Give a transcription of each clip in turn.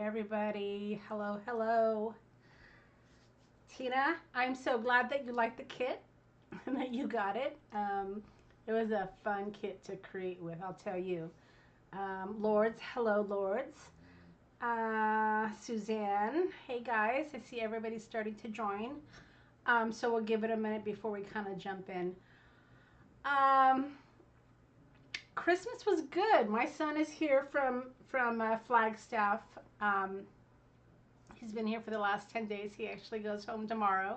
everybody. Hello, hello. Tina, I'm so glad that you liked the kit and that you got it. It was a fun kit to create with, I'll tell you. Lords, hello, Lords. Suzanne, hey guys. I see everybody starting to join. So we'll give it a minute before we kind of jump in. Um, Christmas was good. My son is here from Flagstaff. Um, he's been here for the last 10 days. He actually goes home tomorrow,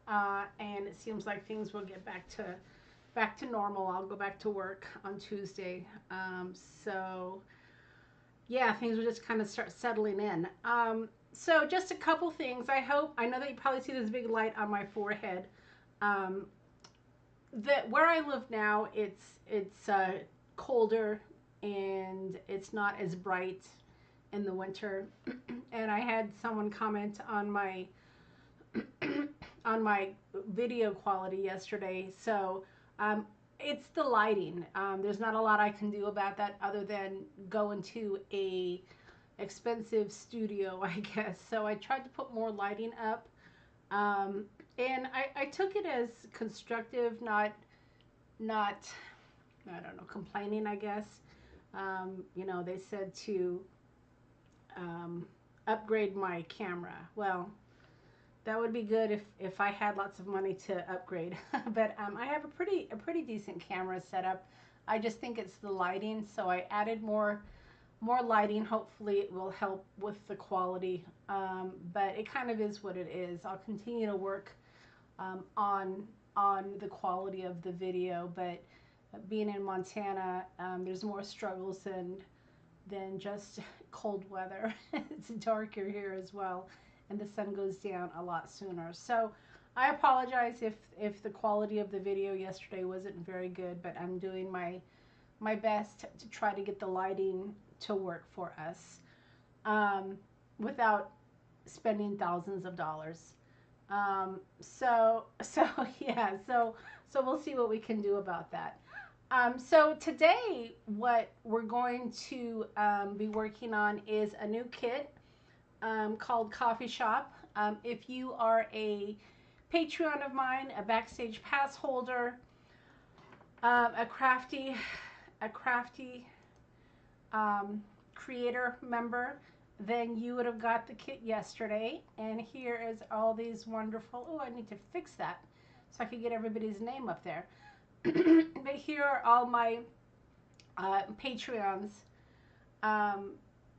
and it seems like things will get back to normal. I'll go back to work on Tuesday. So yeah, things will just kind of start settling in. So just a couple things. I know that you probably see this big light on my forehead. Um, that where I live now, it's colder and it's not as bright in the winter. And I had someone comment on my on my video quality yesterday. So um, it's the lighting. There's not a lot I can do about that other than go into a expensive studio, I guess. So I tried to put more lighting up. Um, and I took it as constructive, not I don't know, complaining, I guess. They said to um, upgrade my camera. Well, that would be good if I had lots of money to upgrade. But I have a pretty decent camera set up. I just think it's the lighting, so I added more lighting. Hopefully, it will help with the quality. But it kind of is what it is. I'll continue to work on the quality of the video, but being in Montana, there's more struggles than just cold weather. It's darker here as well, and the sun goes down a lot sooner. So I apologize if the quality of the video yesterday wasn't very good, but I'm doing my best to try to get the lighting to work for us without spending thousands of dollars. So yeah, so we'll see what we can do about that. So today, what we're going to be working on is a new kit called Coffee Shop. If you are a Patreon of mine, a Backstage Pass holder, a crafty um, creator member, then you would have got the kit yesterday. And here is all these wonderful. Oh, I need to fix that so I can get everybody's name up there. But here are all my Patreons. Um,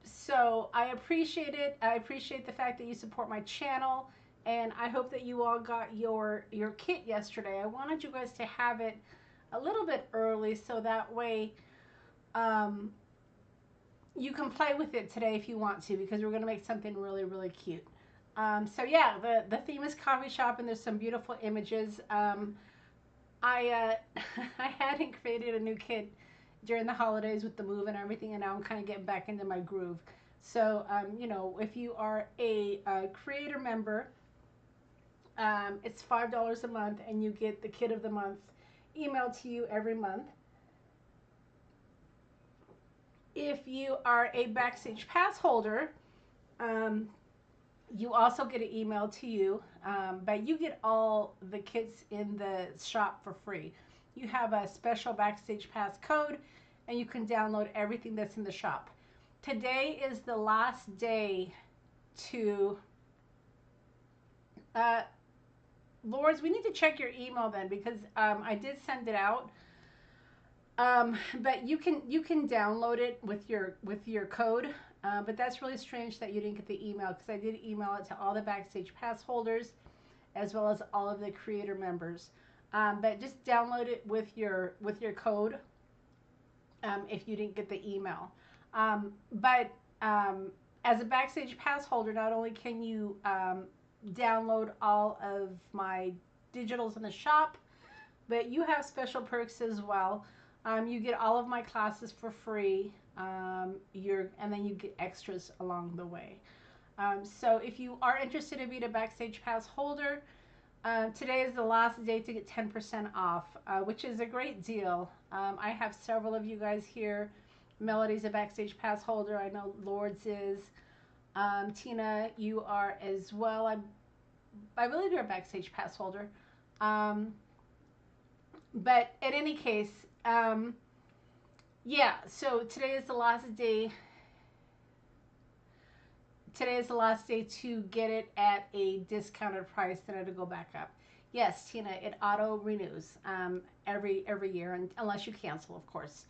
so I appreciate it. I appreciate the fact that you support my channel, and I hope that you all got your kit yesterday. I wanted you guys to have it a little bit early so that way um, you can play with it today if you want to, because we're going to make something really, really cute. So yeah, the theme is coffee shop, and there's some beautiful images. I hadn't created a new kit during the holidays with the move and everything, and now I'm kind of getting back into my groove. So if you are a creator member, it's $5 a month, and you get the kit of the month emailed to you every month. If you are a Backstage Pass holder, um, you also get an email to you, but you get all the kits in the shop for free. You have a special Backstage Pass code, and you can download everything that's in the shop. Today is the last day to Lords, we need to check your email then, because I did send it out. But you can download it with your code. But that's really strange that you didn't get the email, because I did email it to all the Backstage Pass holders as well as all of the creator members. But just download it with your code if you didn't get the email. But as a Backstage Pass holder, not only can you download all of my digitals in the shop, but you have special perks as well. You get all of my classes for free, and then you get extras along the way. So if you are interested in being a Backstage Pass holder, today is the last day to get 10% off, which is a great deal. I have several of you guys here. Melody's a Backstage Pass holder. I know Lords is. Tina, you are as well. I believe you're a Backstage Pass holder. Um, but in any case, yeah, so today is the last day. Today is the last day to get it at a discounted price, then it'll go back up. Yes, Tina, it auto renews every year, and unless you cancel, of course.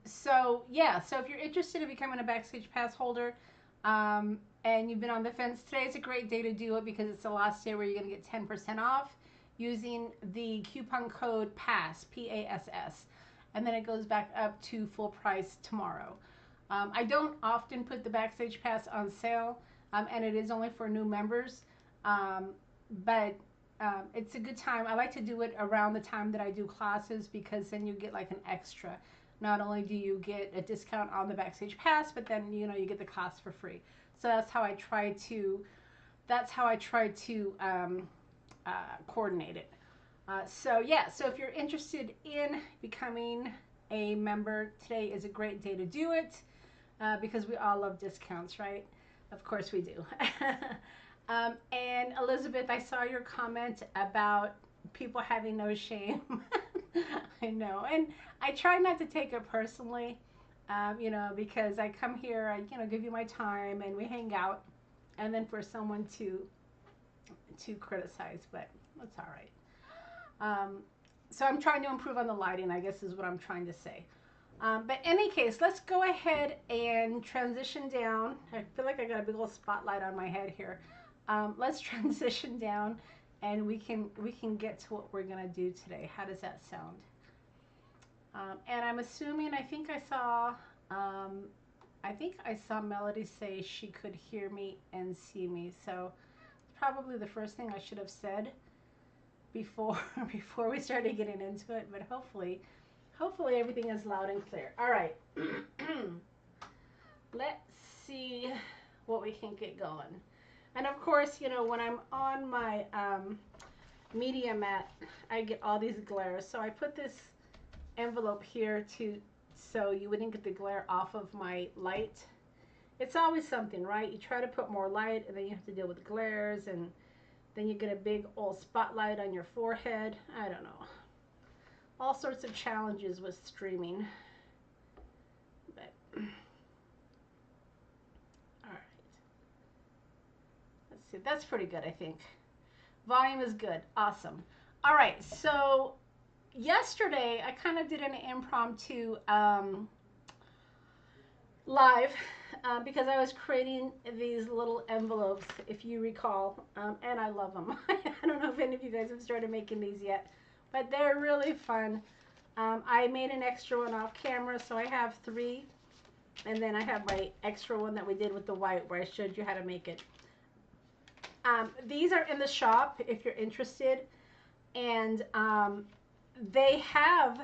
So yeah, so if you're interested in becoming a Backstage Pass holder, and you've been on the fence, today is a great day to do it because it's the last day where you're going to get 10% off using the coupon code PASS, PASS, and then it goes back up to full price tomorrow. I don't often put the Backstage Pass on sale, and it is only for new members, um, but it's a good time. I like to do it around the time that I do classes because then you get like an extra. Not only do you get a discount on the Backstage Pass, but then you get the class for free. So that's how I try to coordinate it. So yeah, so if you're interested in becoming a member, today is a great day to do it because we all love discounts, right? Of course we do. And Elizabeth, I saw your comment about people having no shame. I know, and I try not to take it personally, because I come here, I give you my time, and we hang out, and then for someone to criticize, but that's all right. So I'm trying to improve on the lighting, I guess is what I'm trying to say. But in any case, let's go ahead and transition down. I feel like I got a big old spotlight on my head here. Let's transition down, and we can get to what we're gonna do today. How does that sound? And I'm assuming I think I saw Melody say she could hear me and see me. So it's probably the first thing I should have said before before we started getting into it. But hopefully everything is loud and clear. All right. Let's see what we can get going. And of course, when I'm on my media mat, I get all these glares. So I put this envelope here so you wouldn't get the glare off of my light. It's always something, right? You try to put more light, and then you have to deal with glares, and then you get a big old spotlight on your forehead. I don't know. All sorts of challenges with streaming. But all right. Let's see. That's pretty good, I think. Volume is good. Awesome. All right. So yesterday I kind of did an impromptu live because I was creating these little envelopes, if you recall, and I love them. I don't know if any of you guys have started making these yet, but they're really fun. I made an extra one off camera, so I have 3, and then I have my extra one that we did with the white where I showed you how to make it. These are in the shop if you're interested, and they have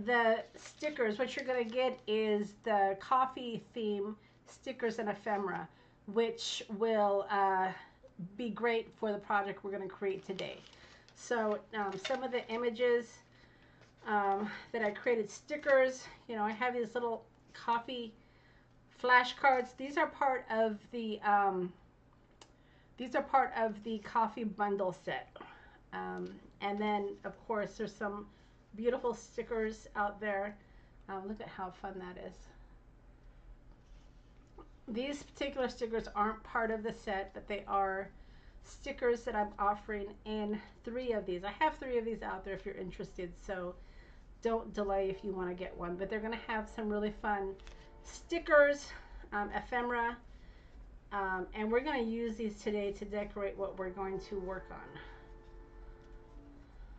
the stickers. What you're going to get is the coffee theme stickers and ephemera, which will be great for the project we're going to create today. So some of the images that I created stickers, I have these little coffee flashcards. These are part of the coffee bundle set. And then, of course, there's some beautiful stickers out there. Look at how fun that is. These particular stickers aren't part of the set, but they are stickers that I'm offering in 3 of these. I have 3 of these out there if you're interested, so don't delay if you want to get one. But they're going to have some really fun stickers, ephemera, and we're going to use these today to decorate what we're going to work on.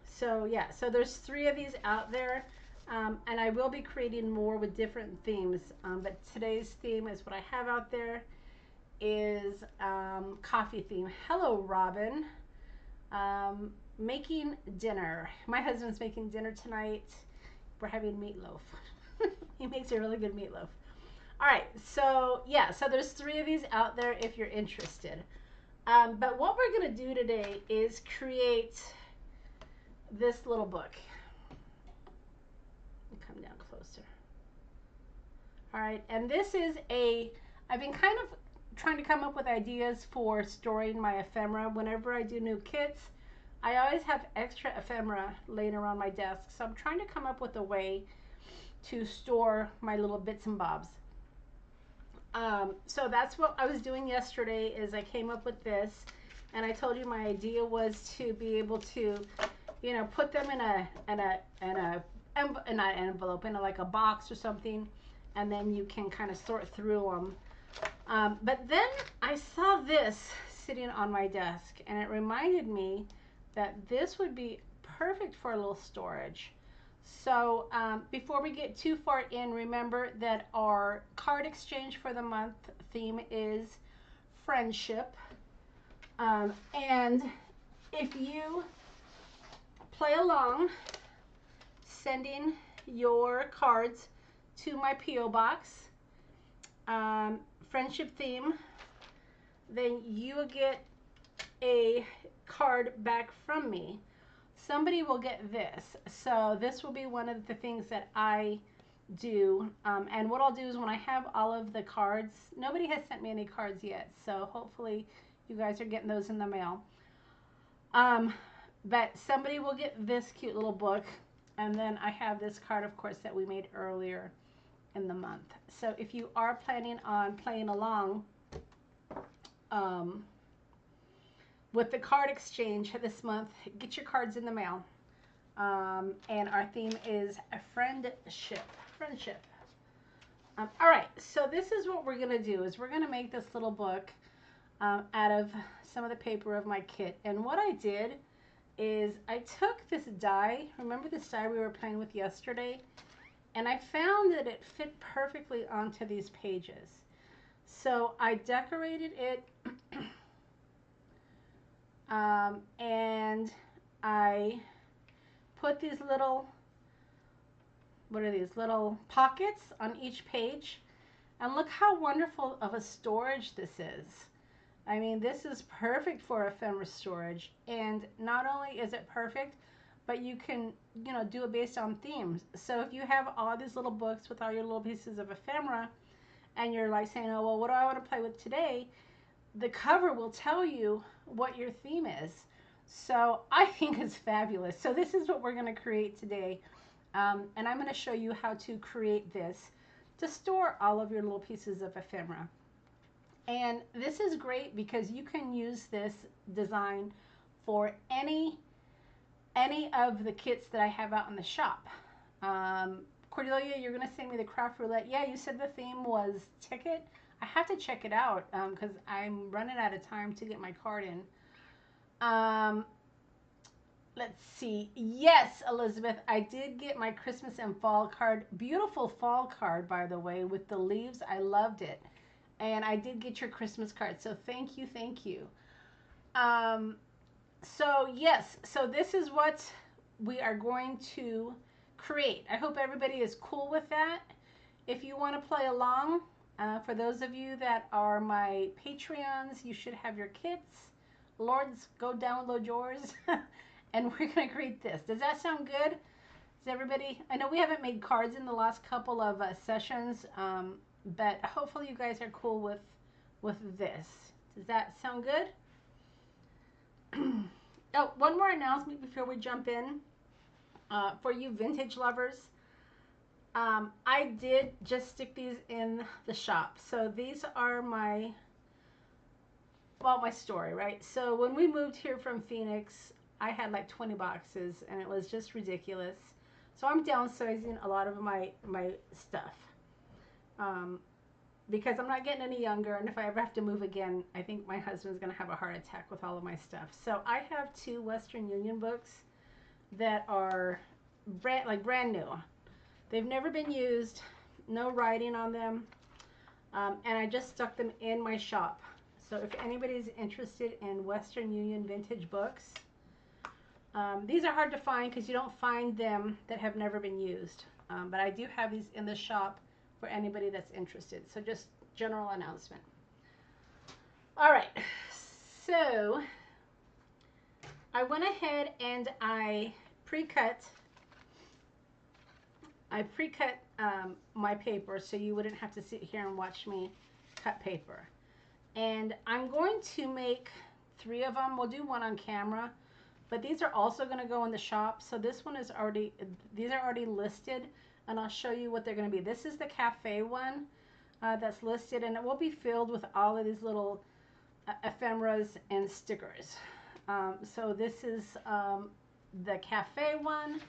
So yeah, so there's 3 of these out there, and I will be creating more with different themes, but today's theme is what I have out there is coffee theme. Hello, Robin. Making dinner. My husband's making dinner tonight. We're having meatloaf. He makes a really good meatloaf. All right, so yeah, so there's 3 of these out there if you're interested. But what we're going to do today is create this little book. Come down closer. All right, and this is a I've been kind of trying to come up with ideas for storing my ephemera. Whenever I do new kits, I always have extra ephemera laying around my desk. So I'm trying to come up with a way to store my little bits and bobs. So that's what I was doing yesterday is I came up with this, and I told you my idea was to be able to, you know, put them in a not an envelope, in a, like a box or something, and then you can kind of sort through them. But then I saw this sitting on my desk, and it reminded me that this would be perfect for a little storage. So before we get too far in, remember that our card exchange for the month theme is friendship. And if you play along, sending your cards to my P.O. box, friendship theme, then you will get a card back from me. Somebody will get this. So this will be one of the things that I do. And what I'll do is when I have all of the cards, nobody has sent me any cards yet. So hopefully you guys are getting those in the mail. But somebody will get this cute little book. And then I have this card, of course, that we made earlier in the month. So if you are planning on playing along with the card exchange this month, get your cards in the mail. And our theme is a friendship. All right, so this is what we're going to do is we're going to make this little book out of some of the paper of my kit. And what I did is I took this die, remember this die we were playing with yesterday? And I found that it fit perfectly onto these pages. So I decorated it and I put these little, what are these, little pockets on each page. And look how wonderful of a storage this is. I mean, this is perfect for ephemera storage. And not only is it perfect, but you can, you know, do it based on themes. So if you have all these little books with all your little pieces of ephemera, and you're like saying, oh, well, what do I want to play with today? The cover will tell you what your theme is. So I think it's fabulous. So this is what we're going to create today. And I'm going to show you how to create this to store all of your little pieces of ephemera. And this is great because you can use this design for any of the kits that I have out in the shop. Cordelia, you're going to send me the craft roulette. Yeah, you said the theme was ticket. I have to check it out because I'm running out of time to get my card in. Let's see. Yes, Elizabeth, I did get my Christmas and fall card. Beautiful fall card, by the way, with the leaves. I loved it. And I did get your Christmas card. So thank you, thank you. So yes, so this is what we are going to create. I hope everybody is cool with that. If you want to play along, for those of you that are my Patreons, you should have your kits. Lords, go download yours. And we're going to create this. Does that sound good? Is everybody? I know we haven't made cards in the last couple of sessions, but hopefully you guys are cool with this. Does that sound good? Oh, one more announcement before we jump in. For you vintage lovers, I did just stick these in the shop. So these are my story, right? So when we moved here from Phoenix, I had like 20 boxes and it was just ridiculous. So I'm downsizing a lot of my stuff. Because I'm not getting any younger, and if I ever have to move again, I think my husband's going to have a heart attack with all of my stuff. So I have 2 Western Union books that are brand new. They've never been used, no writing on them, and I just stuck them in my shop. So if anybody's interested in Western Union vintage books, these are hard to find because you don't find them that have never been used. But I do have these in the shop for anybody that's interested. So just general announcement. All right, so I went ahead and I pre-cut my paper so you wouldn't have to sit here and watch me cut paper. And I'm going to make 3 of them. We'll do one on camera, but these are also going to go in the shop. So this one is already, these are already listed, and I'll show you what they're going to be. This is the cafe one that's listed, and it will be filled with all of these little ephemeras and stickers. So this is the cafe one.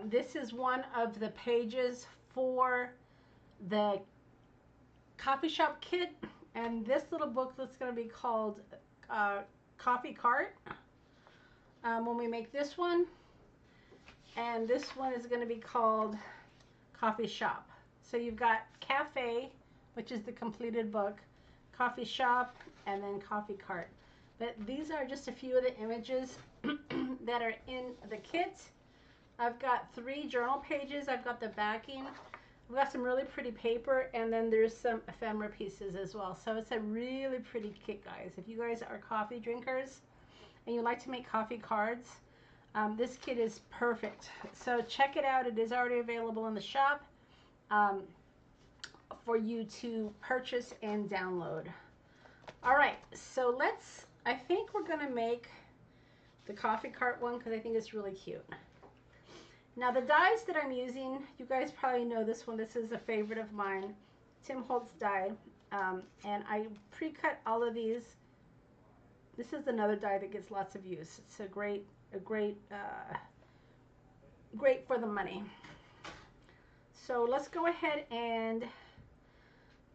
This is one of the pages for the coffee shop kit, and this little book that's going to be called Coffee Cart when we make this one, and this one is going to be called Coffee Shop. So you've got Cafe, which is the completed book, Coffee Shop, and then Coffee Cart. But these are just a few of the images that are in the kit. I've got 3 journal pages. I've got the backing. I've got some really pretty paper, and then there's some ephemera pieces as well. So it's a really pretty kit, guys. If you guys are coffee drinkers and you like to make coffee cards, this kit is perfect. So check it out. It is already available in the shop for you to purchase and download. All right, so I think we're gonna make the coffee cart one because I think it's really cute. Now the dies that I'm using, you guys probably know this one. This is a favorite of mine, Tim Holtz die, and I pre-cut all of these. This is another die that gets lots of use. It's great for the money. So let's go ahead and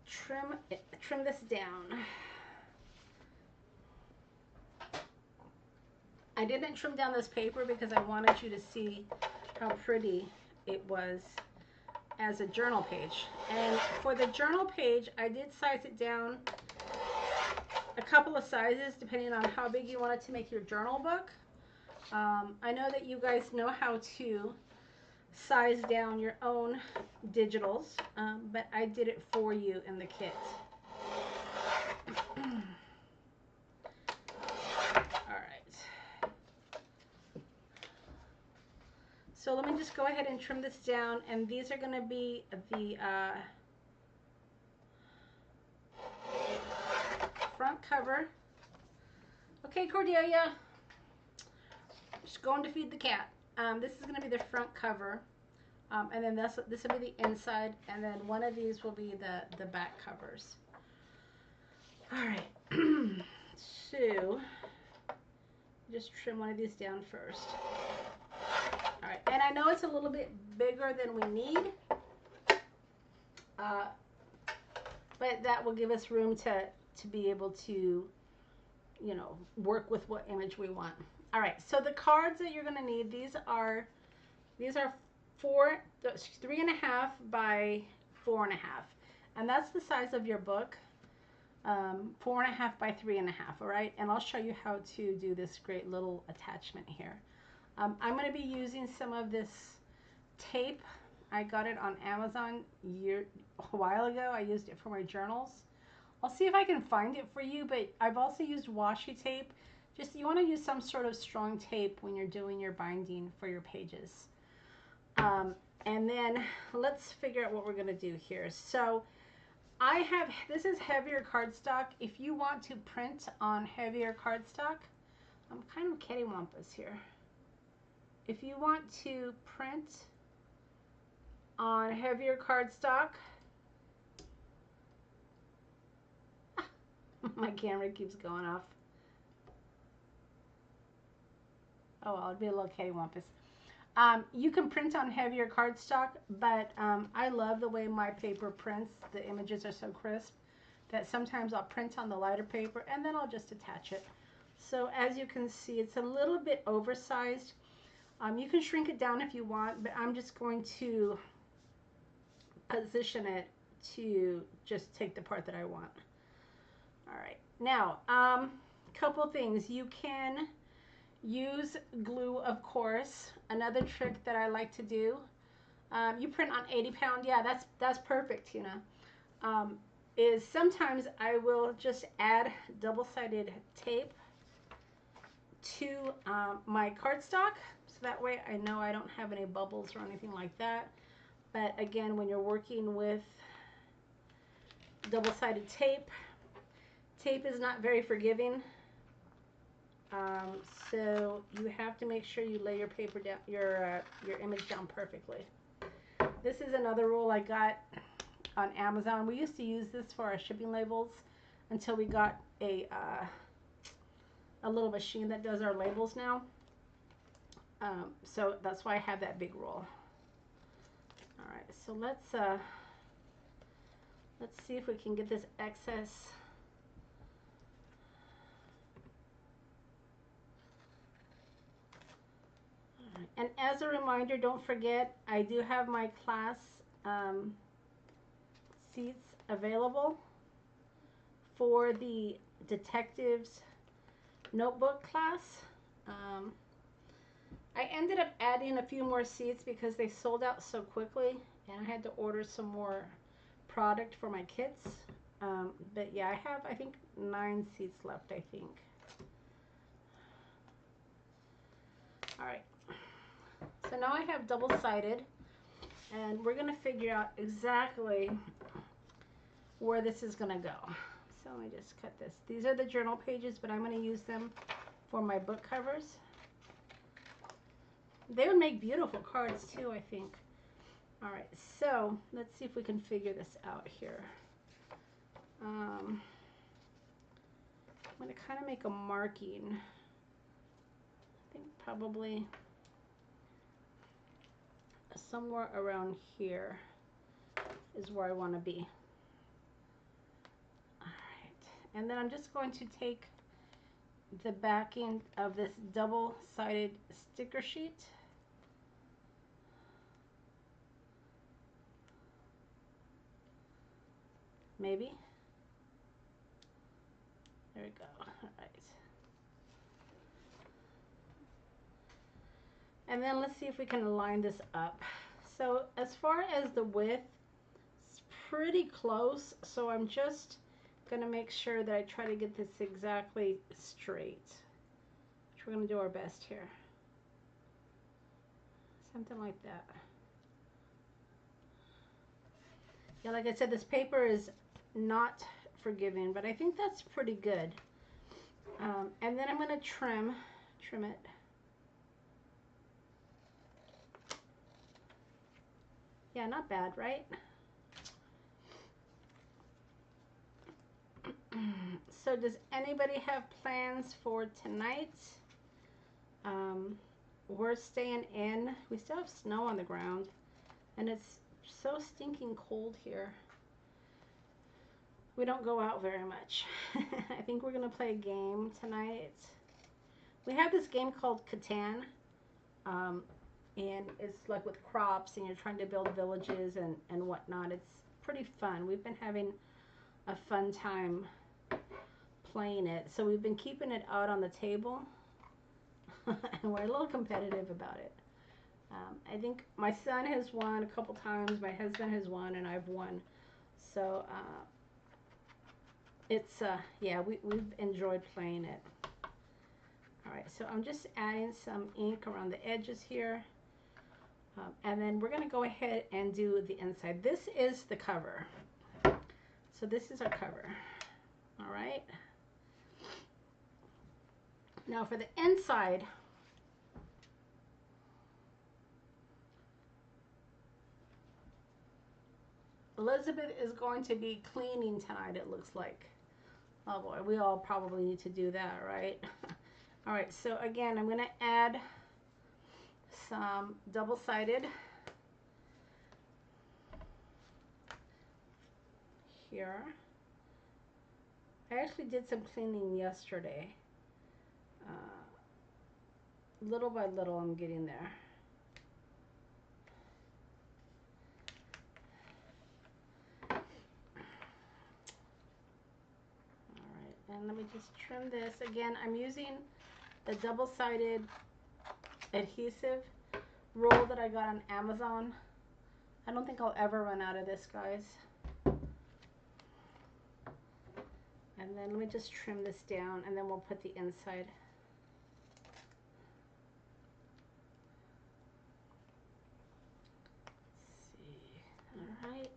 trim this down. I didn't trim down this paper because I wanted you to see how pretty it was as a journal page. And for the journal page, I did size it down a couple of sizes depending on how big you wanted to make your journal book. I know that you guys know how to size down your own digitals, but I did it for you in the kit. So let me just go ahead and trim this down, and these are going to be the front cover. Okay, Cordelia, just going to feed the cat. This is going to be the front cover, and then this will be the inside, and then one of these will be the back covers. All right, so just trim one of these down first. All right, and I know it's a little bit bigger than we need, but that will give us room to be able to, you know, work with what image we want. All right, so the cards that you're going to need, these are 3.5 by 4.5, and that's the size of your book. 4.5 by 3.5. All right, and I'll show you how to do this great little attachment here. I'm going to be using some of this tape. I got it on Amazon a while ago. I used it for my journals. I'll see if I can find it for you, but I've also used washi tape. Just, you want to use some sort of strong tape when you're doing your binding for your pages. And then let's figure out what we're going to do here. So this is heavier cardstock. If you want to print on heavier cardstock, I'm kind of cattywampus here. If you want to print on heavier cardstock, my camera keeps going off. Oh, I'll be a little cattywampus. You can print on heavier cardstock, but I love the way my paper prints. The images are so crisp that sometimes I'll print on the lighter paper and then I'll just attach it. So as you can see, it's a little bit oversized. You can shrink it down if you want, but I'm just going to position it to just take the part that I want. All right, now couple things. You can use glue, of course. Another trick that I like to do, you print on 80 pound, yeah, that's perfect, Tina. Is sometimes I will just add double-sided tape to my cardstock, so that way I know I don't have any bubbles or anything like that. But again, when you're working with double-sided tape. Tape is not very forgiving, so you have to make sure you lay your paper down, your image down perfectly. This is another rule I got on Amazon. We used to use this for our shipping labels until we got a little machine that does our labels now. So that's why I have that big roll. All right, so let's see if we can get this excess. All right. And as a reminder, don't forget, I do have my class seats available for the detectives notebook class. I ended up adding a few more seats because they sold out so quickly, and I had to order some more product for my kits. But yeah, I have, I think, 9 seats left, I think. All right. So now I have double-sided, and we're going to figure out exactly where this is going to go. So let me just cut this. These are the journal pages, but I'm going to use them for my book covers. They would make beautiful cards too, I think. All right, so let's see if we can figure this out here. I'm going to kind of make a marking. I think probably somewhere around here is where I want to be. All right, and then I'm just going to take the backing of this double-sided sticker sheet. Maybe. There we go. All right. And then let's see if we can line this up. So as far as the width, it's pretty close. So I'm just going to make sure that I try to get this exactly straight. Which we're going to do our best here. Something like that. Yeah, like I said, this paper is not forgiving, but I think that's pretty good. And then I'm going to trim it. Yeah, not bad, right? So does anybody have plans for tonight? We're staying in. We still have snow on the ground, and it's so stinking cold here. We don't go out very much. I think we're going to play a game tonight. We have this game called Catan, and it's like with crops, and you're trying to build villages and whatnot. It's pretty fun. We've been having a fun time playing it. So we've been keeping it out on the table, and we're a little competitive about it. I think my son has won a couple times, my husband has won, and I've won. So it's yeah, we've enjoyed playing it. All right, so I'm just adding some ink around the edges here, and then we're going to go ahead and do the inside. This is the cover. So this is our cover. All right. Now for the inside, Elizabeth is going to be cleaning tonight, it looks like. Oh boy, we all probably need to do that, right? All right, so again, I'm going to add some double-sided here. I actually did some cleaning yesterday. Little by little, I'm getting there. And let me just trim this. Again, I'm using the double-sided adhesive roll that I got on Amazon. I don't think I'll ever run out of this, guys. And then let me just trim this down, and then we'll put the inside. Let's see. All right.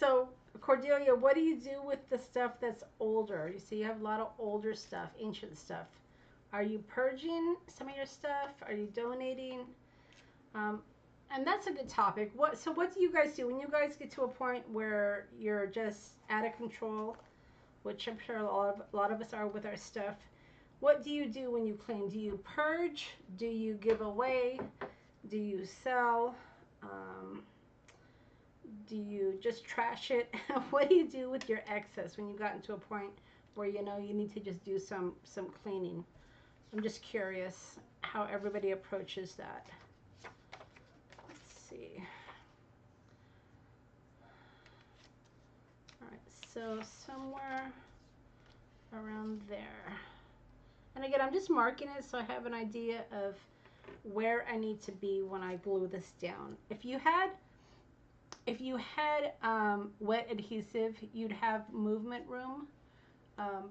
So, Cordelia, what do you do with the stuff that's older? You see, you have a lot of older stuff, ancient stuff. Are you purging some of your stuff? Are you donating? Um, and that's a good topic. What do you guys do when you guys get to a point where you're just out of control, which I'm sure a lot of us are with our stuff? What do you do when you clean? Do you purge? Do you give away? Do you sell? Um, do you just trash it? What do you do with your excess when you got into a point where you know you need to just do some cleaning? I'm just curious how everybody approaches that. Let's see. All right, so somewhere around there. And again, I'm just marking it so I have an idea of where I need to be when I glue this down. If you had wet adhesive, you'd have movement room.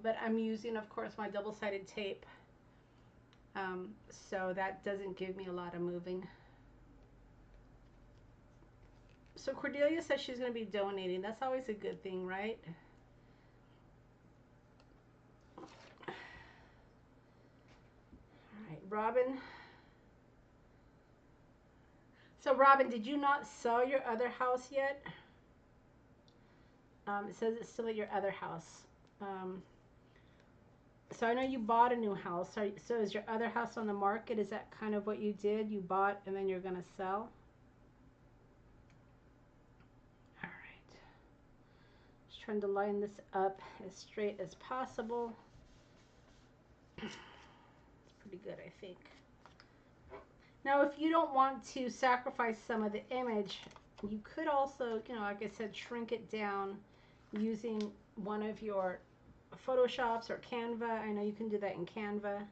But I'm using, of course, my double-sided tape. So that doesn't give me a lot of moving. So Cordelia says she's going to be donating. That's always a good thing, right? All right, Robin. So Robin, did you not sell your other house yet? It says it's still at your other house. So I know you bought a new house. So is your other house on the market? Is that kind of what you did? You bought and then you're going to sell? All right. Just trying to line this up as straight as possible. It's pretty good, I think. Now, if you don't want to sacrifice some of the image, you could also, like I said, shrink it down using one of your Photoshops or Canva. I know you can do that in Canva.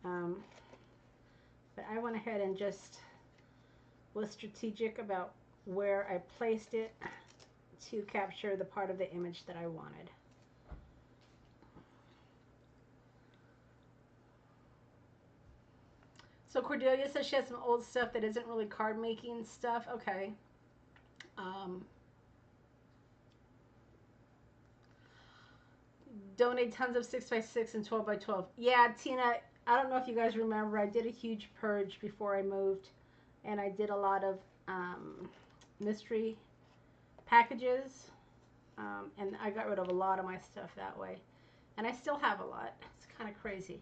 But I went ahead and just was strategic about where I placed it to capture the part of the image that I wanted. So Cordelia says she has some old stuff that isn't really card making stuff. Okay. Donate tons of 6x6 and 12x12. Yeah, Tina, I don't know if you guys remember, I did a huge purge before I moved, and I did a lot of mystery packages, and I got rid of a lot of my stuff that way. And I still have a lot. It's kind of crazy.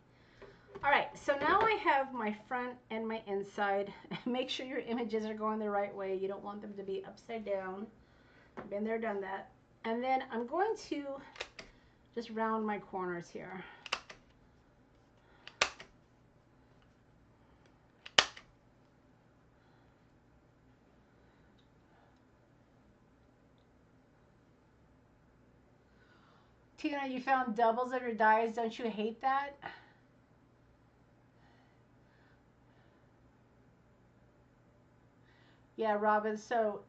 All right, so now I have my front and my inside. Make sure your images are going the right way. You don't want them to be upside down. Been there, done that. And then I'm going to just round my corners here. Tina, you found doubles of your dies. Don't you hate that? Yeah, Robin, so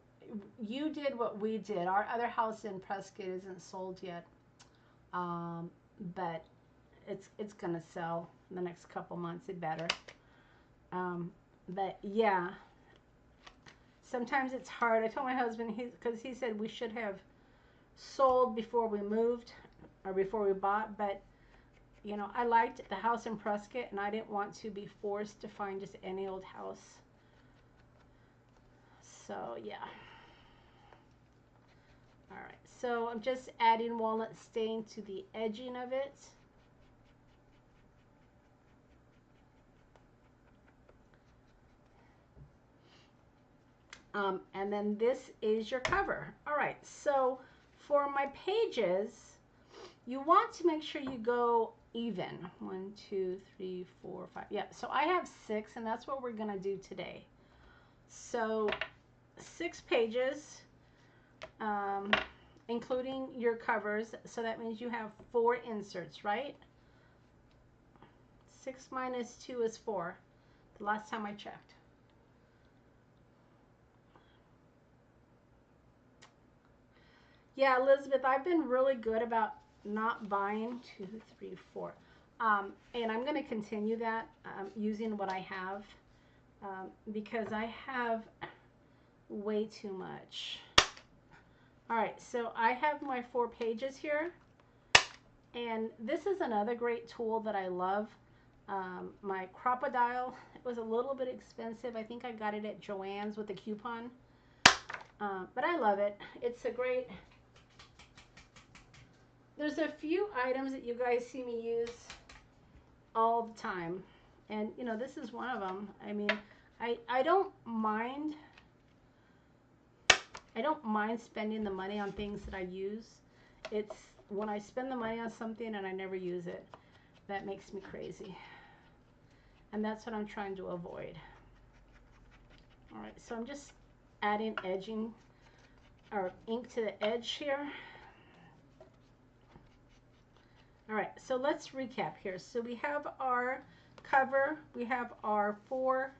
you did what we did. Our other house in Prescott isn't sold yet, but it's gonna sell in the next couple months. It better. But yeah, sometimes it's hard. I told my husband because he said we should have sold before we moved or before we bought, but I liked the house in Prescott, and I didn't want to be forced to find just any old house. So yeah. All right, so I'm just adding walnut stain to the edging of it. And then this is your cover. All right, so for my pages, you want to make sure you go even. 1, 2, 3, 4, 5. Yeah, so I have 6, and that's what we're gonna do today. So 6 pages, including your covers. So that means you have 4 inserts, right? 6 minus 2 is 4. The last time I checked. Yeah, Elizabeth, I've been really good about not buying 2, 3, 4. And I'm going to continue that using what I have because I have way too much. All right, so I have my 4 pages here, and this is another great tool that I love. My Crop-A-Dile, it was a little bit expensive. I think I got it at Joann's with a coupon, but I love it. It's a great, there's a few items that you guys see me use all the time, and you know, this is one of them. I mean, I don't mind spending the money on things that I use. It's when I spend the money on something and I never use it, that makes me crazy. And that's what I'm trying to avoid. All right, so I'm just adding edging or ink to the edge here. All right, so let's recap here. So we have our cover, we have our four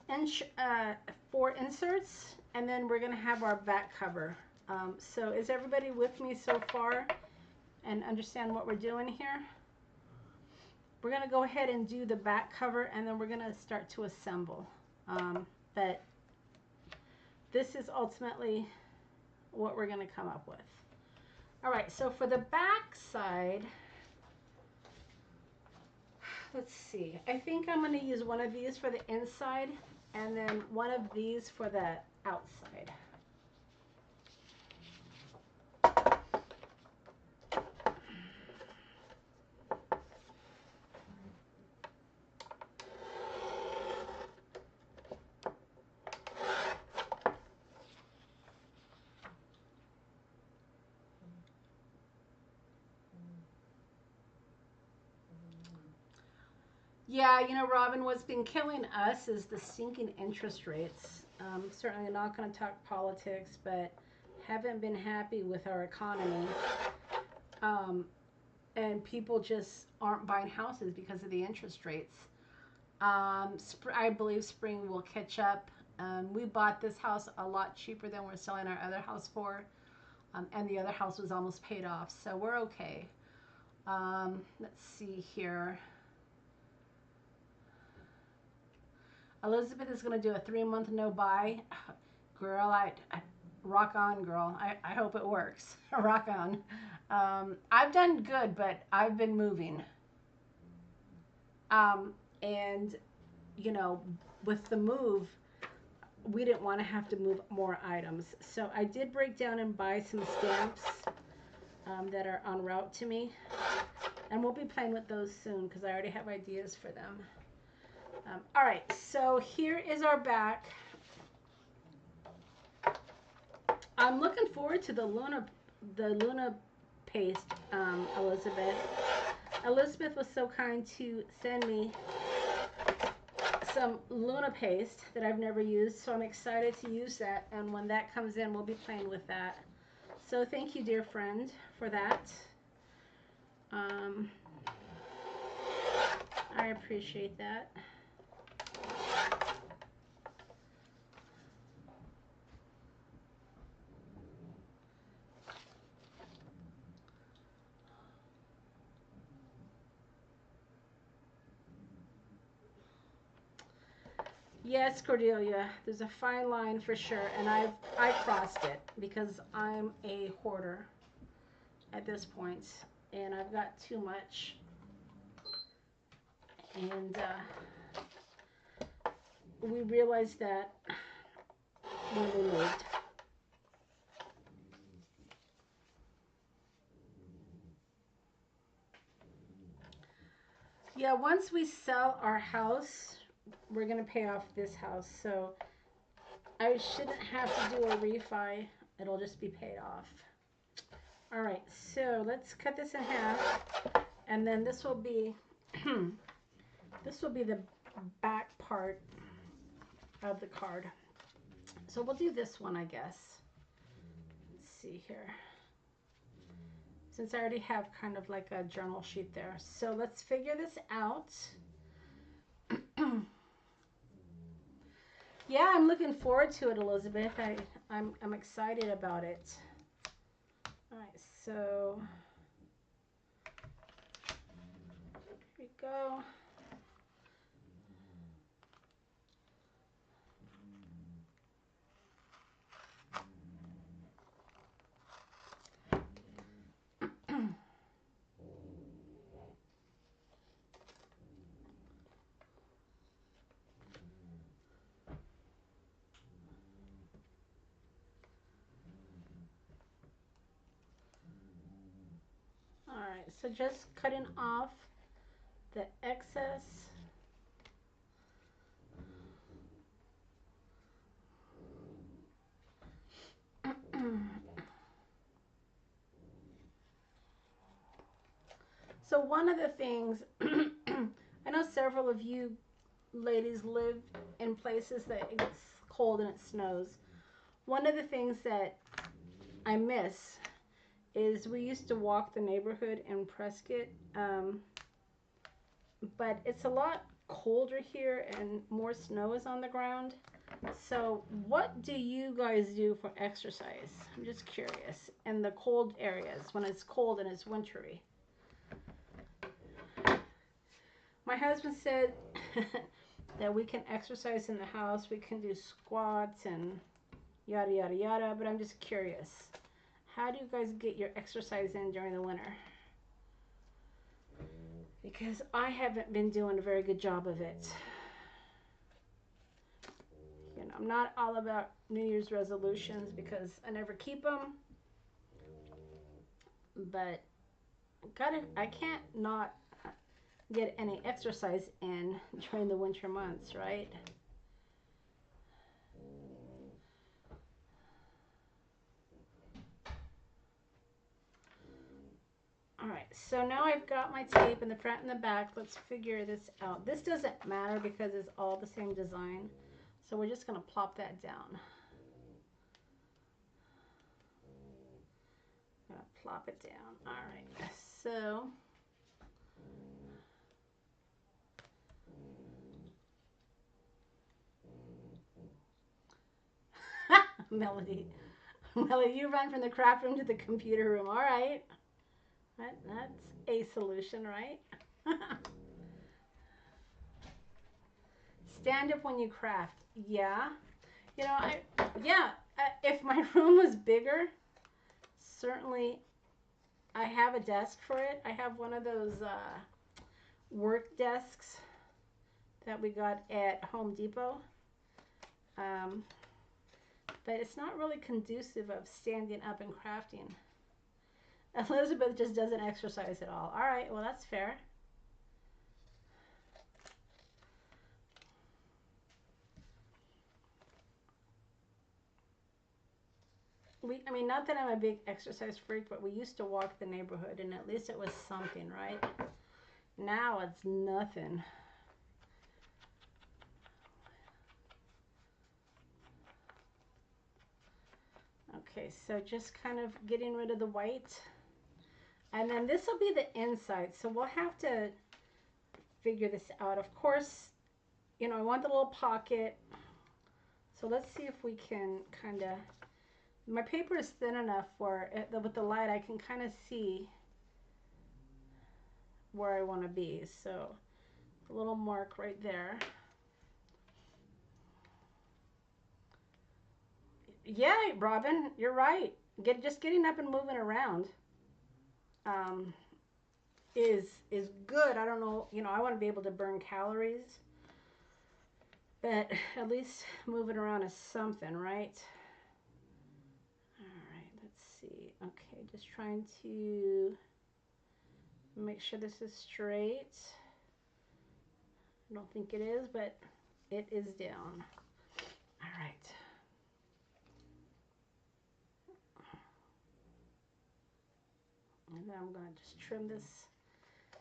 inserts, and then we're gonna have our back cover. So is everybody with me so far and understand what we're doing here? We're gonna go ahead and do the back cover, and then we're gonna start to assemble. But this is ultimately what we're gonna come up with. All right, so for the back side, let's see. I think I'm gonna use one of these for the inside, and then one of these for the outside. Yeah, you know, Robin, what's been killing us is the sinking interest rates. Certainly not going to talk politics, but haven't been happy with our economy. And people just aren't buying houses because of the interest rates. I believe spring will catch up. We bought this house a lot cheaper than we're selling our other house for. And the other house was almost paid off, so we're okay. Let's see here. Elizabeth is going to do a 3-month no buy. Girl, I rock on, girl. I hope it works. Rock on. I've done good, but I've been moving. And, you know, with the move, we didn't want to have to move more items. So I did break down and buy some stamps that are en route to me. And we'll be playing with those soon because I already have ideas for them. All right, so here is our back. I'm looking forward to the Luna paste, Elizabeth. Elizabeth was so kind to send me some Luna paste that I've never used, so I'm excited to use that. And when that comes in, we'll be playing with that. So thank you, dear friend, for that. I appreciate that. Yes, Cordelia, there's a fine line for sure, and I crossed it because I'm a hoarder at this point, and I've got too much, and we realized that when we moved. Yeah, once we sell our house, we're going to pay off this house, so I shouldn't have to do a refi. It'll just be paid off. All right, so let's cut this in half, and then this will be this will be the back part of the card. So we'll do this one, I guess. Let's see here. Since I already have kind of like a journal sheet there. So let's figure this out. Yeah, I'm looking forward to it, Elizabeth. I'm excited about it. All right, so here we go. So just cutting off the excess. So one of the things, I know several of you ladies live in places that it gets cold and it snows. One of the things that I miss is we used to walk the neighborhood in Prescott, but it's a lot colder here and more snow is on the ground. So what do you guys do for exercise? I'm just curious. In the cold areas, when it's cold and it's wintry. My husband said that we can exercise in the house. We can do squats and yada, yada, yada. But I'm just curious. How do you guys get your exercise in during the winter? Because I haven't been doing a very good job of it. You know, I'm not all about New Year's resolutions because I never keep them. But I can't not get any exercise in during the winter months, right? All right, so now I've got my tape in the front and the back. Let's figure this out. This doesn't matter because it's all the same design. So we're just going to plop that down. I'm going to plop it down. All right, so Melody, you run from the craft room to the computer room. All right, that's a solution, right? Stand up when you craft. Yeah. You know, if my room was bigger, certainly I have a desk for it. I have one of those work desks that we got at Home Depot. But it's not really conducive of standing up and crafting. Elizabeth just doesn't exercise at all. All right, well, that's fair. I mean, not that I'm a big exercise freak, but we used to walk the neighborhood, and at least it was something, right? Now it's nothing. Okay, so just kind of getting rid of the white. And then this will be the inside, so we'll have to figure this out. Of course, you know, I want the little pocket. So let's see if we can kind of, my paper is thin enough where with the light I can kind of see where I want to be. So a little mark right there. Yeah, Robin, you're right. Just getting up and moving around um, is good. I don't know, you know, I want to be able to burn calories, but at least moving around is something, right? All right, let's see. Okay, just trying to make sure this is straight. I don't think it is, but it is down. All right. And then I'm going to just trim this,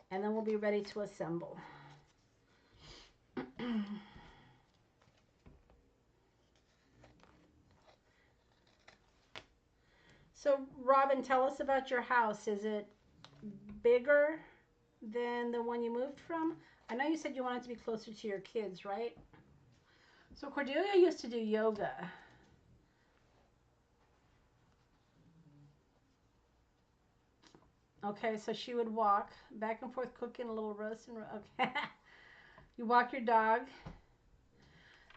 and then we'll be ready to assemble. So, Robin, tell us about your house. Is it bigger than the one you moved from? I know you said you wanted to be closer to your kids, right? So, Cordelia used to do yoga. Okay, so she would walk back and forth cooking a little roast and okay. You walk your dog.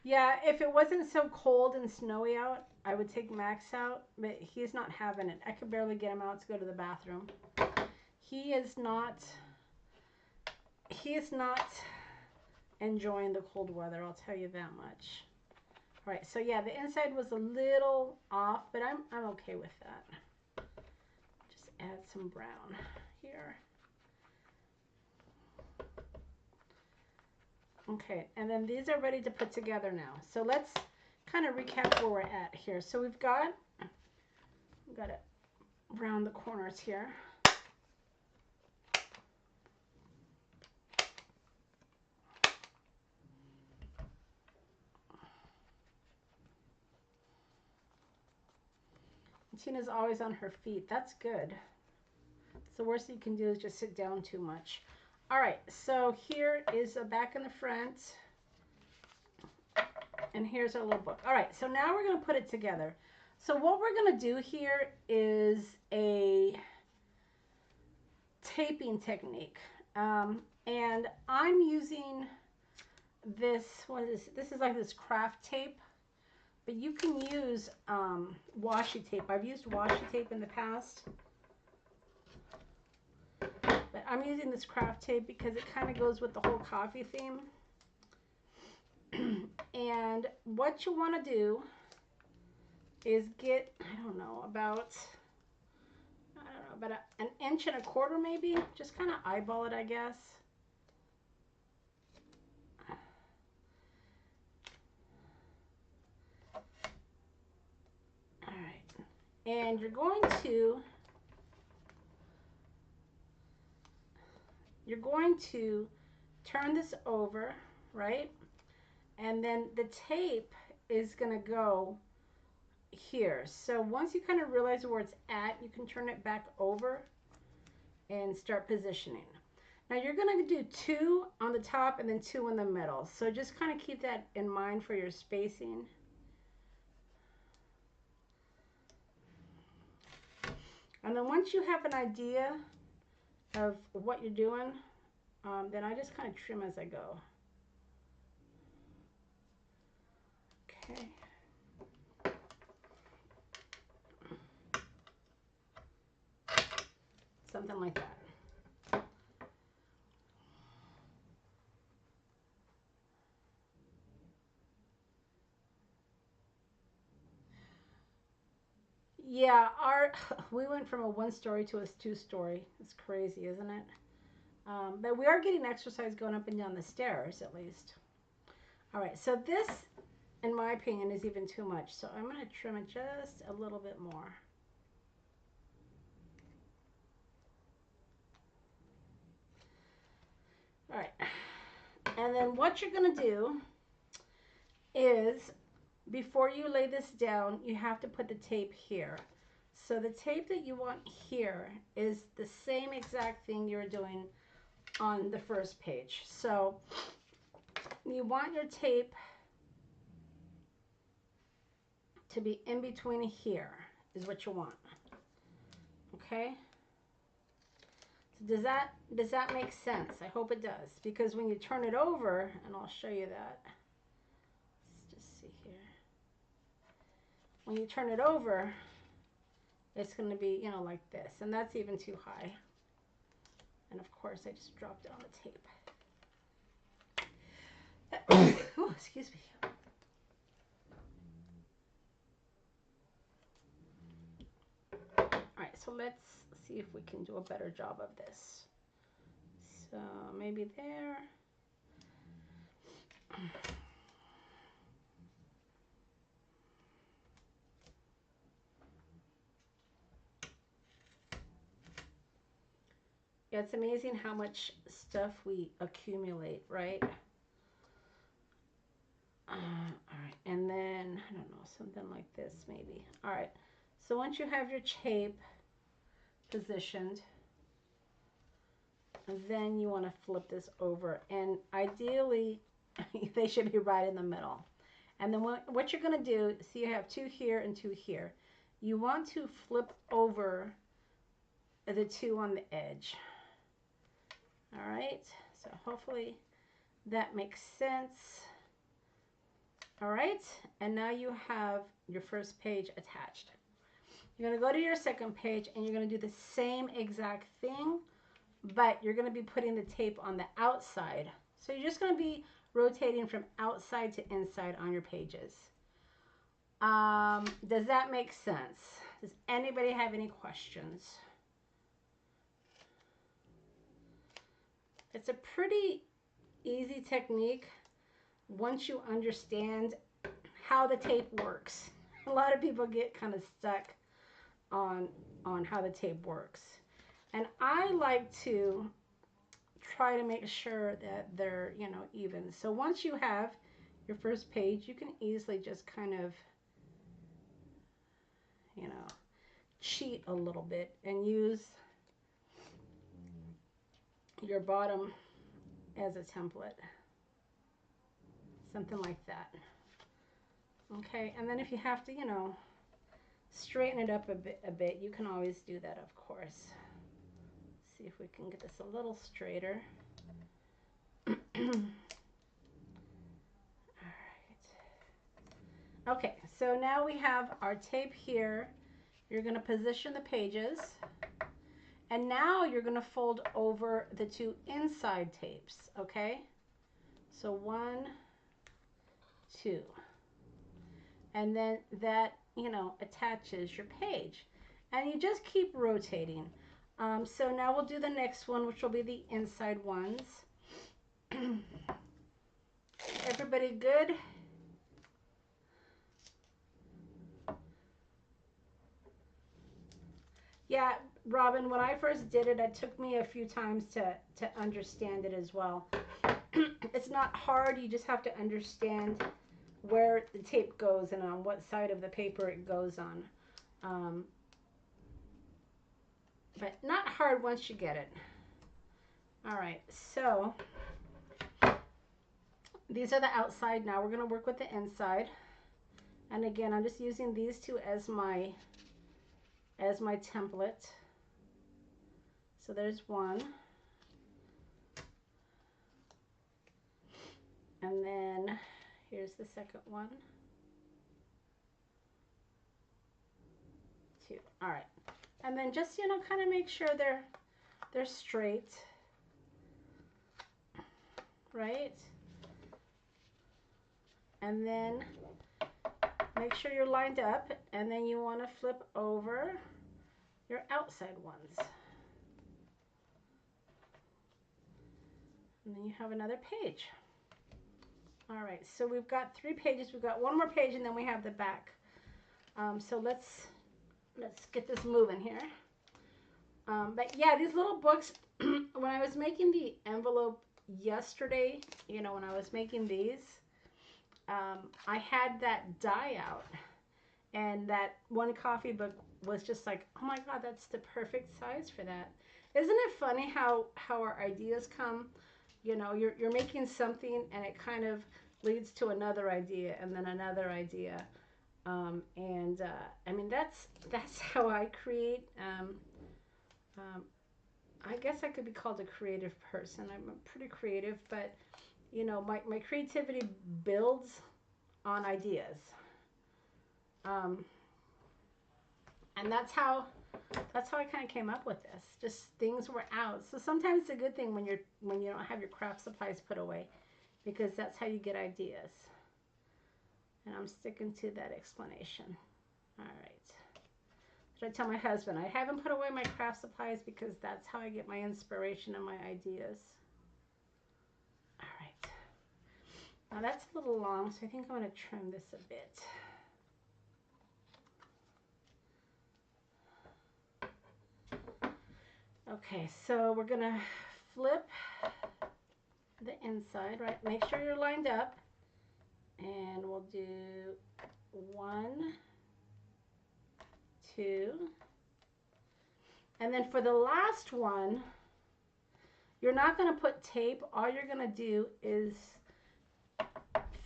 Yeah, if it wasn't so cold and snowy out, I would take Max out, but he's not having it. I could barely get him out to go to the bathroom. He is not enjoying the cold weather, I'll tell you that much. All right, so yeah, the inside was a little off, but I'm okay with that. Just add some brown here. Okay, and then these are ready to put together now. So let's kind of recap where we're at here. So we've got it around the corners here. Tina's always on her feet. That's good. So the worst you can do is just sit down too much. All right, so here is a back and the front. And here's our little book. All right, so now we're going to put it together. So what we're going to do here is a taping technique. And I'm using this, what is this? This is like this craft tape. But you can use washi tape. I've used washi tape in the past. But I'm using this craft tape because it kind of goes with the whole coffee theme. And what you want to do is get, I don't know, about an inch and a quarter maybe. Just kind of eyeball it, I guess. All right. And you're going to turn this over, right? And then the tape is going to go here. So once you kind of realize where it's at, you can turn it back over and start positioning. Now you're going to do 2 on the top and then 2 in the middle. So just kind of keep that in mind for your spacing. And then once you have an idea of what you're doing, then I just kind of trim as I go. Okay. Something like that. Yeah, we went from a 1-story to a 2-story. It's crazy, isn't it? But we are getting exercise going up and down the stairs, at least. All right, so this, in my opinion, is even too much. So I'm going to trim it just a little bit more. All right, and then what you're going to do is, before you lay this down, you have to put the tape here. So the tape that you want here is the same exact thing you're doing on the first page. So you want your tape to be in between here, is what you want. Okay? So does that make sense? I hope it does, because when you turn it over, and I'll show you that. Let's just see here. When you turn it over, it's going to be, you know, like this, and that's even too high. And of course, I just dropped it on the tape. Oh, excuse me. All right, so let's see if we can do a better job of this. So maybe there. Yeah, it's amazing how much stuff we accumulate, right? All right, and then, I don't know, something like this maybe. All right, so once you have your tape positioned, then you want to flip this over, and ideally they should be right in the middle. And then what you're going to do, so you have 2 here and 2 here. You want to flip over the 2 on the edge. All right, so hopefully that makes sense. All right, and now you have your first page attached. You're going to go to your second page and you're going to do the same exact thing, but you're going to be putting the tape on the outside. So you're just going to be rotating from outside to inside on your pages. Does that make sense? Does anybody have any questions? It's a pretty easy technique. once you understand how the tape works. A lot of people get kind of stuck on how the tape works. And I like to try to make sure that they're, you know, even. So once you have your first page, you can easily just kind of, you know, cheat a little bit and use your bottom as a template. Something like that. Okay, and then if you have to, you know, straighten it up a bit, you can always do that, of course. See if we can get this a little straighter. All right. Okay, so now we have our tape here. You're going to position the pages. And now you're going to fold over the two inside tapes, okay? So 1, 2. And then that, you know, attaches your page. And you just keep rotating. So now we'll do the next one, which will be the inside ones. Everybody good? Yeah, Robin, when I first did it, it took me a few times to understand it as well. It's not hard, you just have to understand where the tape goes and on what side of the paper it goes on. But not hard once you get it. All right, so these are the outside. Now we're going to work with the inside. And again, I'm just using these two as my template. So there's one. And then here's the second one. 2. All right. And then just, you know, kind of make sure they're straight. Right? And then make sure you're lined up, and then you want to flip over your outside ones. And then you have another page. All right, so we've got 3 pages. We've got one more page, and then we have the back. So let's get this moving here. But yeah, these little books, when I was making the envelope yesterday, you know, when I was making these, I had that die out, and that one coffee book was just like, oh my God, that's the perfect size for that. Isn't it funny how our ideas come? You know, you're making something and it kind of leads to another idea and then another idea. I mean, that's how I create. I guess I could be called a creative person. I'm pretty creative, but you know, my creativity builds on ideas. And that's how I kind of came up with this. Just things were out. So sometimes it's a good thing when you don't have your craft supplies put away, because that's how you get ideas. And I'm sticking to that explanation. All right. Should I tell my husband I haven't put away my craft supplies because that's how I get my inspiration and my ideas. All right. Now that's a little long, so I think I'm going to trim this a bit. Okay, so we're going to flip the inside, right? Make sure you're lined up. And we'll do 1, 2. And then for the last one, you're not going to put tape. All you're going to do is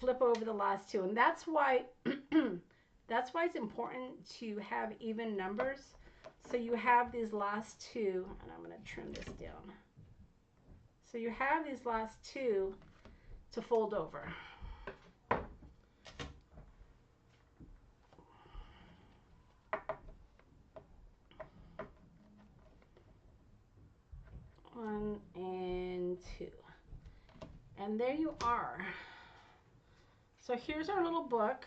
flip over the last 2. And that's why it's important to have even numbers. So you have these last 2, and I'm going to trim this down. So you have these last 2 to fold over. One and 2. And there you are. So here's our little book.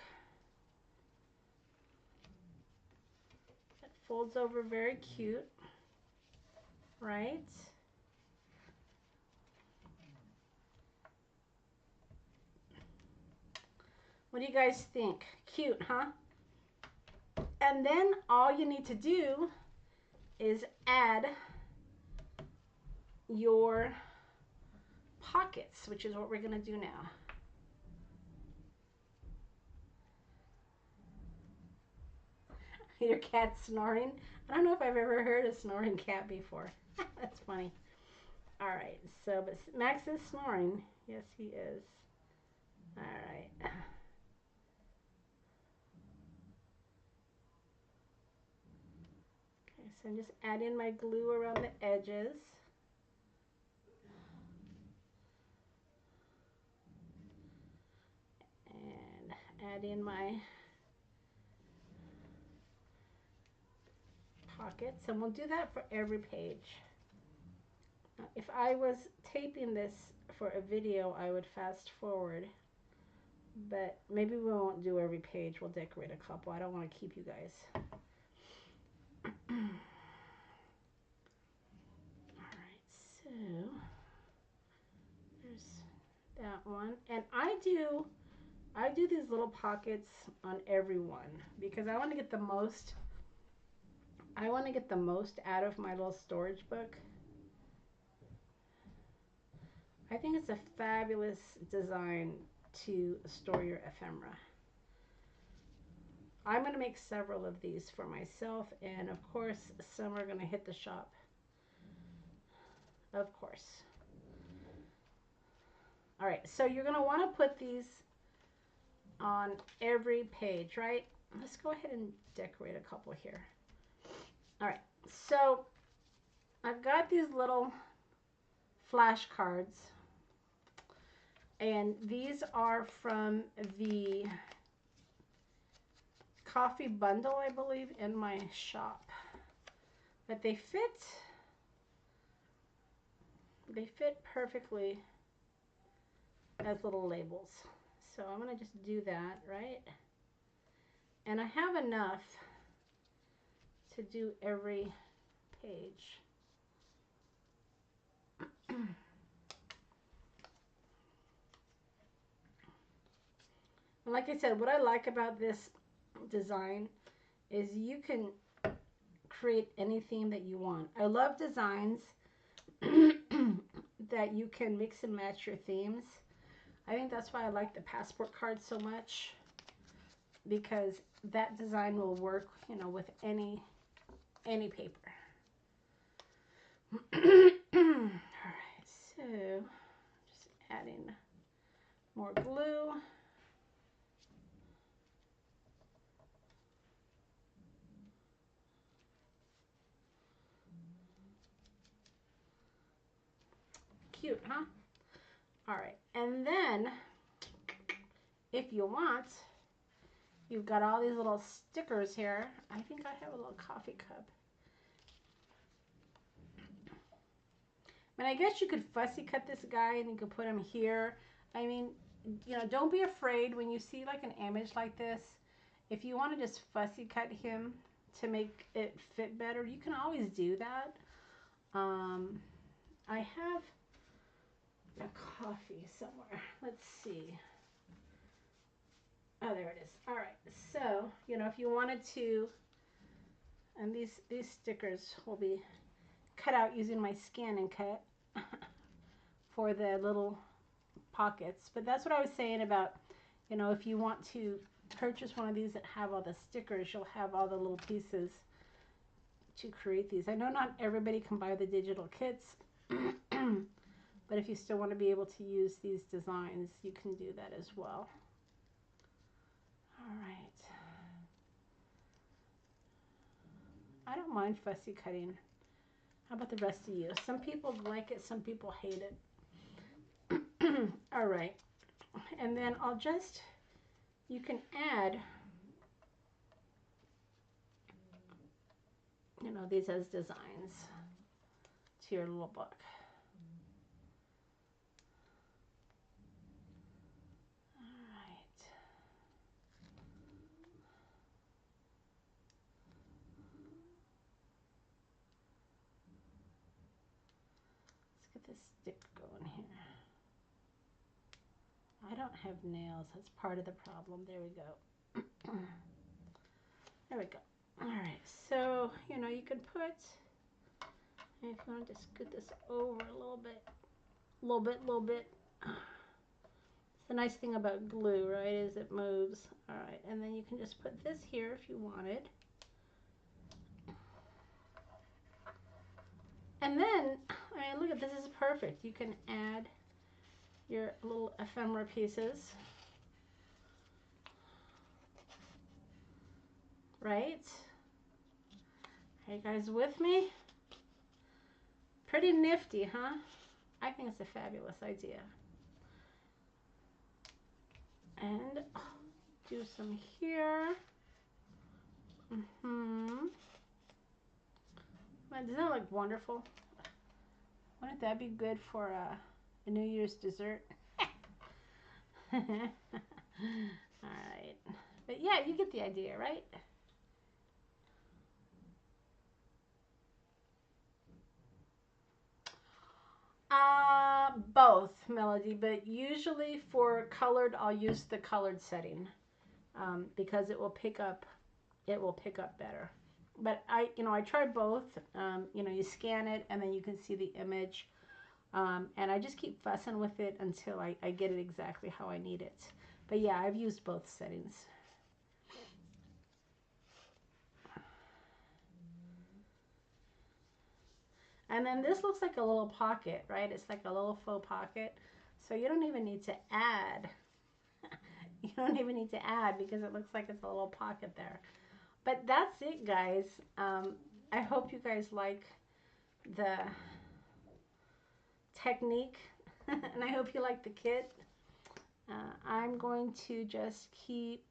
It folds over very cute, right? What do you guys think? Cute, huh? And then all you need to do is add your pockets, which is what we're going to do now. Your cat's snoring. I don't know if I've ever heard a snoring cat before. That's funny. All right, so, but Max is snoring. Yes, he is. All right. Okay, so I'm just adding my glue around the edges. And add in my pockets, and we'll do that for every page. Now, if I was taping this for a video, I would fast forward, but maybe we won't do every page. We'll decorate a couple. I don't want to keep you guys. Alright, so there's that one. And I do these little pockets on every one because I want to get the most out of my little storage book. I think it's a fabulous design to store your ephemera. I'm going to make several of these for myself, and of course some are going to hit the shop. Of course. Alright, so you're going to want to put these on every page, right? Let's go ahead and decorate a couple here. Alright, so I've got these little flashcards, and these are from the coffee bundle, I believe, in my shop. But they fit perfectly as little labels. So I'm going to just do that, right? And I have enough to do every page. And like I said, what I like about this design is you can create any theme that you want. I love designs that you can mix and match your themes. I think that's why I like the passport card so much, because that design will work, you know, with any paper. Alright, so just adding more glue. Cute, huh? Alright, and then if you want, you've got all these little stickers here. I think I have a little coffee cup. And I guess you could fussy cut this guy and you could put him here. I mean, you know, don't be afraid when you see like an image like this. If you want to just fussy cut him to make it fit better, you can always do that. I have a coffee somewhere. Let's see. Oh, there it is. All right. So, you know, if you wanted to, and these stickers will be cut out using my scan and cut for the little pockets. But that's what I was saying about, you know, if you want to purchase one of these that have all the stickers, you'll have all the little pieces to create these. I know not everybody can buy the digital kits, but if you still want to be able to use these designs, you can do that as well. All right. I don't mind fussy cutting. How about the rest of you? Some people like it, some people hate it. All right. And then I'll just, you can add, you know, these as designs to your little book. This stick going here. I don't have nails. That's part of the problem. There we go. There we go. All right. So, you know, you can put, if you want to scoot this over a little bit, little bit. The nice thing about glue, right, is it moves. All right, and then you can just put this here if you wanted. And then, I mean, look at this, is perfect. You can add your little ephemera pieces, right? Are you guys with me? Pretty nifty, huh? I think it's a fabulous idea. And do some here. Doesn't that look wonderful? Wouldn't that be good for a New Year's dessert? All right. But yeah, you get the idea, right? Both, Melody, but usually for colored, I'll use the colored setting because it will pick up better. But I tried both. You scan it and then you can see the image, and I just keep fussing with it until I get it exactly how I need it. But yeah, I've used both settings. And then this looks like a little pocket, right? It's like a little faux pocket. So you don't even need to add. You don't even need to add because it looks like it's a little pocket there. But that's it, guys. I hope you guys like the technique and I hope you like the kit. I'm going to just keep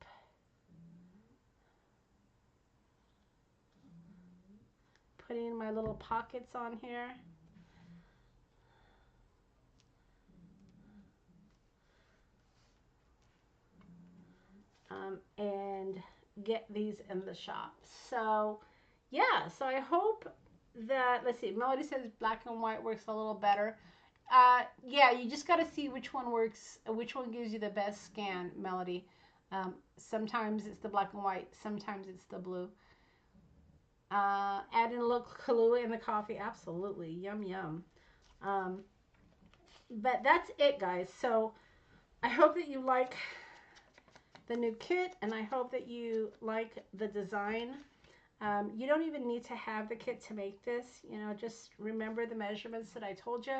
putting my little pockets on here. And get these in the shop. So yeah, so I hope that, let's see, Melody says black and white works a little better. Yeah, you just got to see which one works, which one gives you the best scan, Melody. Sometimes it's the black and white, sometimes it's the blue. Adding a little Kahlua in the coffee, absolutely, yum yum. But that's it, guys. So I hope that you like the new kit, and I hope that you like the design. You don't even need to have the kit to make this. Just remember the measurements that I told you.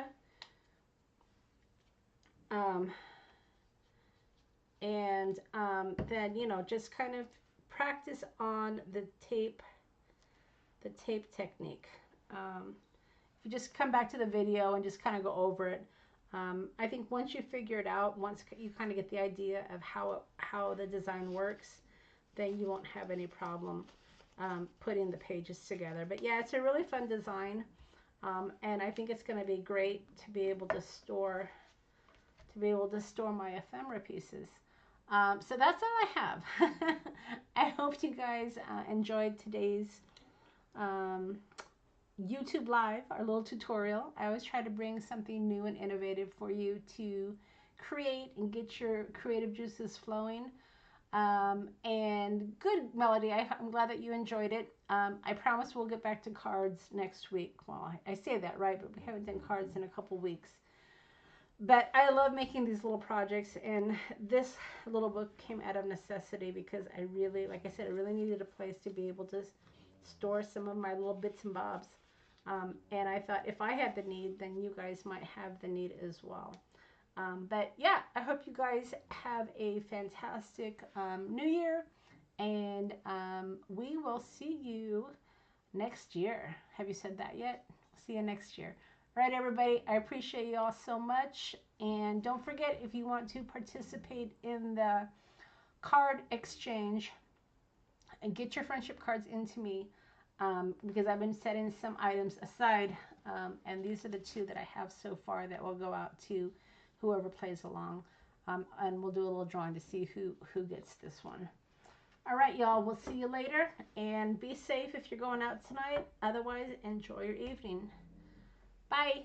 And then, just kind of practice on the tape technique. If you just come back to the video and just kind of go over it, I think once you figure it out, once you kind of get the idea of how the design works, then you won't have any problem putting the pages together. But yeah, it's a really fun design, and I think it's going to be great to be able to store my ephemera pieces. So that's all I have. I hope you guys enjoyed today's YouTube Live, our little tutorial. I always try to bring something new and innovative for you to create and get your creative juices flowing. And good, Melody. I'm glad that you enjoyed it. I promise we'll get back to cards next week. Well, I say that, right? But we haven't done cards in a couple weeks. But I love making these little projects, and this little book came out of necessity because I really, like I said, I really needed a place to be able to store some of my little bits and bobs. And I thought if I had the need, then you guys might have the need as well. But yeah, I hope you guys have a fantastic new year, and we will see you next year. Have you said that yet? See you next year. All right, everybody, I appreciate you all so much. And don't forget, if you want to participate in the card exchange and get your friendship cards into me, because I've been setting some items aside, and these are the 2 that I have so far that will go out to whoever plays along, and we'll do a little drawing to see who gets this one. All right, y'all, we'll see you later, and be safe if you're going out tonight. Otherwise, enjoy your evening. Bye.